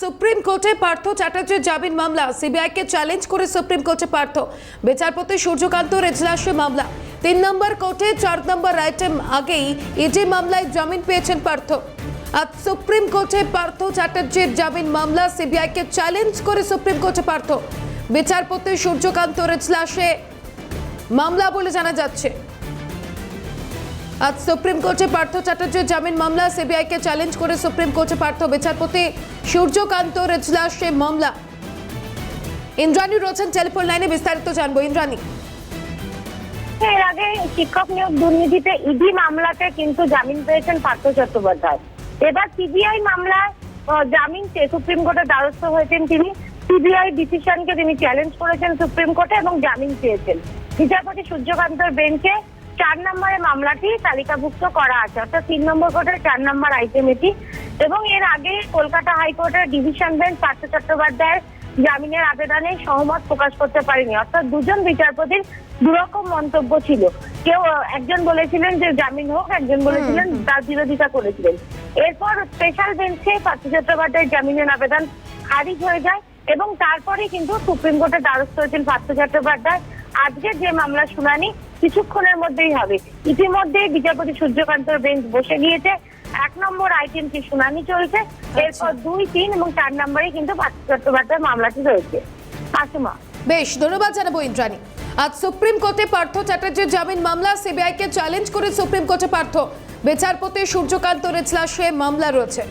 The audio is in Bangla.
সুপ্রিম কোর্টে পার্থ চ্যাটার্জির জামিন মামলা সিবিআইকে চ্যালেঞ্জ করে সুপ্রিম কোর্টে পার্থ বিচারপতি সূর্যকান্তর এজলাসে মামলা 3 নম্বর কোর্টে 4 নম্বর আইটেম আগেই ইডি মামলায় জামিন পেয়েছেন পার্থ। আজ সুপ্রিম কোর্টে পার্থ চ্যাটার্জির জামিন মামলা সিবিআইকে চ্যালেঞ্জ করে সুপ্রিম কোর্টে পার্থ বিচারপতি সূর্যকান্তর এজলাসে মামলা বলে জানা যাচ্ছে। আজ সুপ্রিম কোর্টে পার্থ চ্যাটার্জির জামিন মামলা সিবিআইকে চ্যালেঞ্জ করে সুপ্রিম কোর্টে পার্থ বিচারপতি সূর্যকান্তর এজলাসে মামলা। ইন্দ্রাণী রয়েছেন টেলিফোন লাইনে, বিস্তারিত জানবো। ইন্দ্রাণী, এর আগে শিক্ষক নিয়োগ দুর্নীতিতে ইডি মামলাতে কিন্তু জামিন পেয়েছেন পার্থ চট্টোপাধ্যায়। এবার সিবিআই মামলায় জামিন চেয়ে সুপ্রিম কোর্টে দ্বারস্থ হয়েছেন তিনি। সিবিআই ডিসিশনকে তিনি চ্যালেঞ্জ করেছেন সুপ্রিম কোর্টে এবং জামিন চেয়েছেন। বিচারপতি সূর্যকান্তর বেঞ্চে 4 নম্বরে মামলাটি তালিকাভুক্ত করা আছে, অর্থাৎ 3 নম্বর কোর্টের 4 নম্বর আইটেম এটি। এবং এর আগে কলকাতা হাইকোর্টের ডিভিশন বেঞ্চ পার্থ চট্টোপাধ্যায়ের জামিনের আবেদনে সহমত প্রকাশ করতে পারেনি, অর্থাৎ দুজন বিচারপতির দুরকম মন্তব্য ছিল। কেউ একজন বলেছিলেন যে জামিন হোক, একজন বলেছিলেন তার বিরোধিতা করেছিলেন। এরপর স্পেশাল বেঞ্চে পার্থ চট্টোপাধ্যায়ের জামিনের আবেদন খারিজ হয়ে যায় এবং তারপরে কিন্তু সুপ্রিম কোর্টের দ্বারস্থ হয়েছেন পার্থ চট্টোপাধ্যায়। আজকে যে মামলা শুনানি কিছুক্ষণের মধ্যেই হবে। ইতিমধ্যেই বিচারপতি সূর্যকান্তর বেঞ্চ বসে গিয়েছে। 1 নম্বর আইটেমটি শুনানি চলছে, এরপর 2, 3 এবং 4 নম্বরে কিন্তু পার্থ চট্টোপাধ্যায় মামলাটি রয়েছে। আসুমা, বেশ, ধন্যবাদ জানাবো ইন্দ্রাণী। আজ সুপ্রিম কোর্টে পার্থ চ্যাটার্জির জামিন মামলা সিবিআইকে চ্যালেঞ্জ করে সুপ্রিম কোর্টে পার্থ বিচারপতি সূর্যকান্তর এজলাসে মামলা রয়েছে।